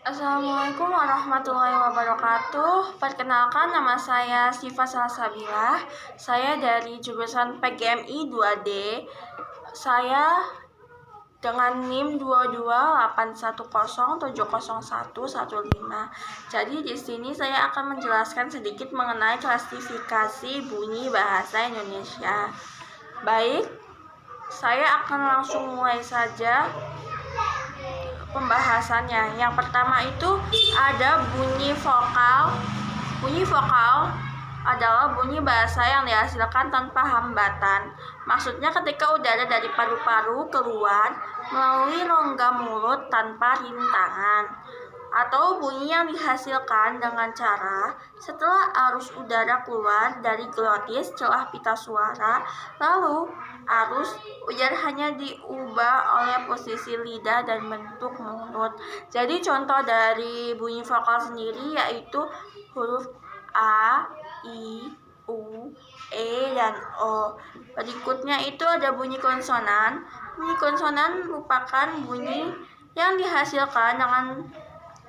Assalamualaikum warahmatullahi wabarakatuh. Perkenalkan, nama saya Sifa Salsabilah. Saya dari jurusan PGMI 2D. Saya dengan NIM 22810701115. Jadi di sini saya akan menjelaskan sedikit mengenai klasifikasi bunyi bahasa Indonesia. Baik, saya akan langsung mulai saja pembahasannya. Yang pertama itu ada bunyi vokal. Bunyi vokal adalah bunyi bahasa yang dihasilkan tanpa hambatan. Maksudnya ketika udara dari paru-paru keluar melalui rongga mulut tanpa rintangan. Atau bunyi yang dihasilkan dengan cara setelah arus udara keluar dari glotis celah pita suara, lalu arus udara hanya diubah oleh posisi lidah dan bentuk mulut. Jadi contoh dari bunyi vokal sendiri yaitu huruf A, I, U, E, dan O. Berikutnya itu ada bunyi konsonan. Bunyi konsonan merupakan bunyi yang dihasilkan dengan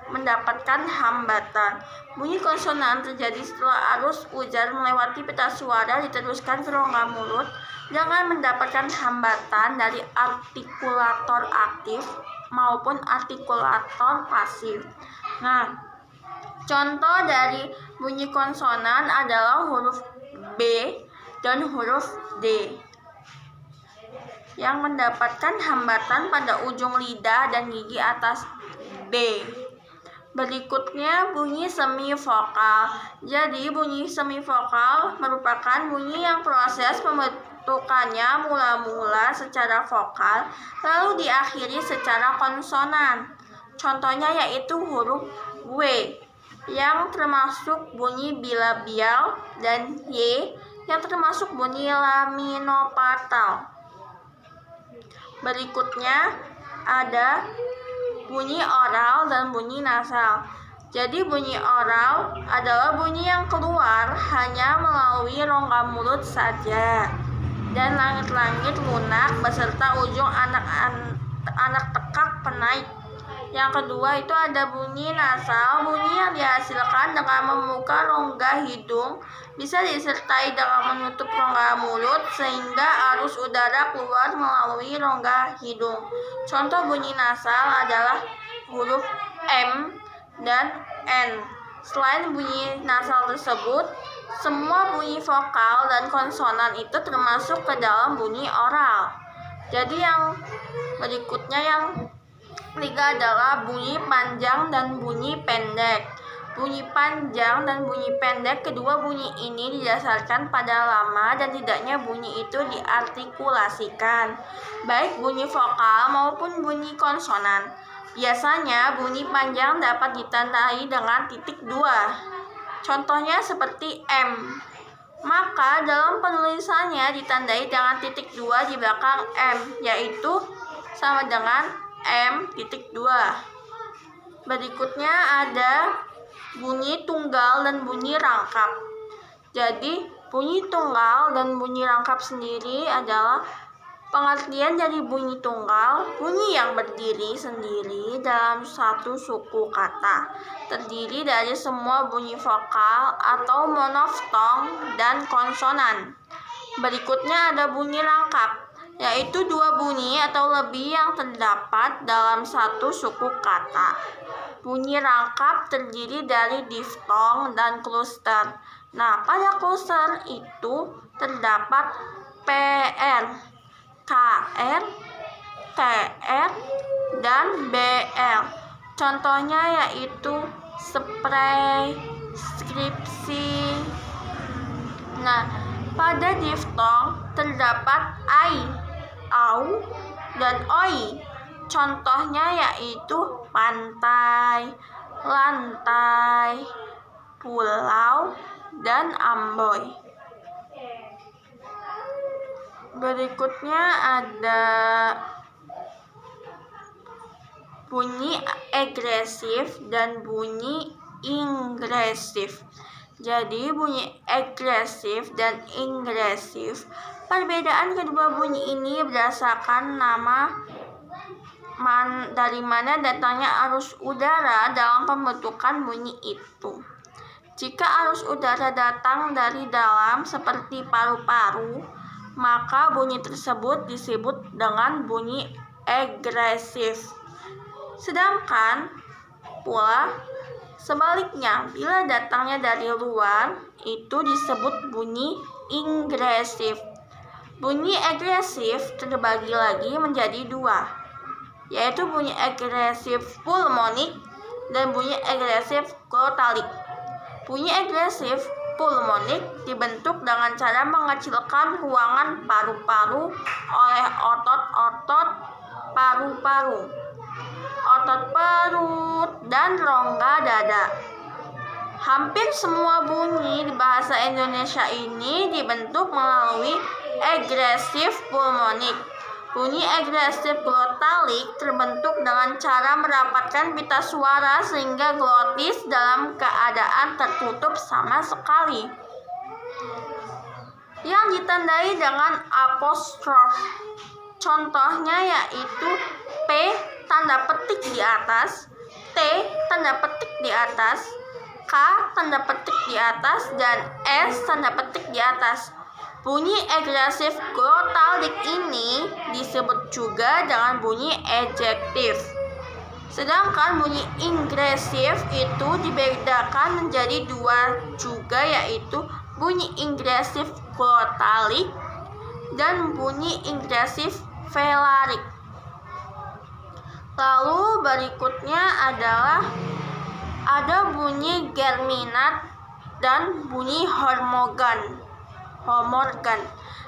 mendapatkan hambatan. Bunyi konsonan terjadi setelah arus udara melewati pita suara diteruskan ke rongga mulut dengan mendapatkan hambatan dari artikulator aktif maupun artikulator pasif. Nah, contoh dari bunyi konsonan adalah huruf B dan huruf D yang mendapatkan hambatan pada ujung lidah dan gigi atas B. Berikutnya bunyi semivokal. Jadi bunyi semivokal merupakan bunyi yang proses pembentukannya mula-mula secara vokal lalu diakhiri secara konsonan. Contohnya yaitu huruf W yang termasuk bunyi bilabial dan Y yang termasuk bunyi laminopatal. Berikutnya ada bunyi oral dan bunyi nasal. Jadi bunyi oral adalah bunyi yang keluar hanya melalui rongga mulut saja dan langit-langit lunak beserta ujung anak tekak penaik. Yang kedua itu ada bunyi nasal. Bunyi yang dihasilkan dengan membuka rongga hidung bisa disertai dengan menutup rongga mulut sehingga arus udara keluar melalui rongga hidung. Contoh bunyi nasal adalah huruf M dan N. Selain bunyi nasal tersebut, semua bunyi vokal dan konsonan itu termasuk ke dalam bunyi oral. Jadi yang berikutnya yang ketiga adalah bunyi panjang dan bunyi pendek. Bunyi panjang dan bunyi pendek, kedua bunyi ini didasarkan pada lama dan tidaknya bunyi itu diartikulasikan, baik bunyi vokal maupun bunyi konsonan. Biasanya bunyi panjang dapat ditandai dengan titik 2. Contohnya seperti M. Maka dalam penulisannya ditandai dengan titik 2 di belakang M, yaitu sama dengan M.2. Berikutnya ada bunyi tunggal dan bunyi rangkap. Jadi bunyi tunggal dan bunyi rangkap sendiri adalah pengertian dari bunyi tunggal, bunyi yang berdiri sendiri dalam satu suku kata, terdiri dari semua bunyi vokal atau monoftong dan konsonan. Berikutnya ada bunyi rangkap, yaitu dua bunyi atau lebih yang terdapat dalam satu suku kata. Bunyi rangkap terdiri dari diftong dan kluster. Nah, pada kluster itu terdapat PR, KR, TR, dan BL. Contohnya yaitu spray, skripsi. Nah, pada diftong terdapat ai, au, dan oi. Contohnya yaitu pantai, lantai, pulau, dan amboy. Berikutnya ada bunyi agresif dan bunyi ingresif. Jadi bunyi agresif dan ingresif, perbedaan kedua bunyi ini berdasarkan nama dari mana datangnya arus udara dalam pembentukan bunyi itu. Jika arus udara datang dari dalam seperti paru-paru, maka bunyi tersebut disebut dengan bunyi agresif. Sedangkan pula sebaliknya, bila datangnya dari luar, itu disebut bunyi ingresif. Bunyi agresif terbagi lagi menjadi dua, yaitu bunyi agresif pulmonik dan bunyi agresif glotalik. Bunyi agresif pulmonik dibentuk dengan cara mengecilkan ruangan paru-paru oleh otot-otot paru-paru, otot perut, dan rongga dada. Hampir semua bunyi di bahasa Indonesia ini dibentuk melalui agresif pulmonik. Bunyi agresif glotalik terbentuk dengan cara merapatkan pita suara sehingga glotis dalam keadaan tertutup sama sekali, yang ditandai dengan apostrof. Contohnya yaitu P tanda petik di atas, T tanda petik di atas, K tanda petik di atas, dan S tanda petik di atas. Bunyi agresif glotalik ini disebut juga dengan bunyi ejektif. Sedangkan bunyi ingresif itu dibedakan menjadi dua juga, yaitu bunyi ingresif glotalik dan bunyi ingresif velarik. Lalu berikutnya adalah ada bunyi germinat dan bunyi homorgan.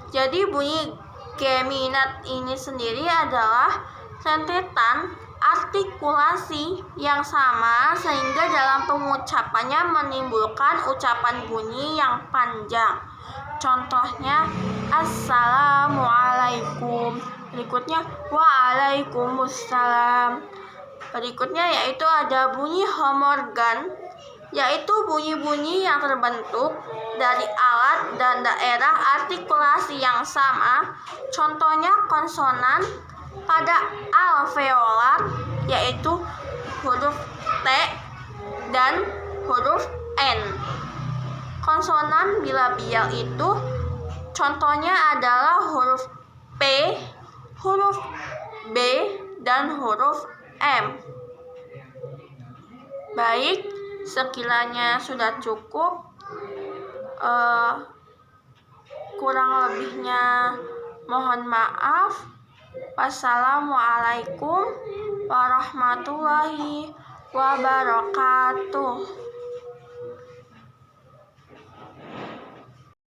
Jadi bunyi geminat ini sendiri adalah rentetan artikulasi yang sama sehingga dalam pengucapannya menimbulkan ucapan bunyi yang panjang. Contohnya assalamualaikum, berikutnya waalaikumsalam. Berikutnya yaitu ada bunyi homorgan, yaitu bunyi-bunyi yang terbentuk dari alat dan daerah artikulasi yang sama. Contohnya konsonan pada alveolar, yaitu huruf T dan huruf N. Konsonan bilabial itu contohnya adalah huruf P, huruf B, dan huruf M. Baik, sekiranya sudah cukup. Kurang lebihnya mohon maaf. Wassalamualaikum warahmatullahi wabarakatuh.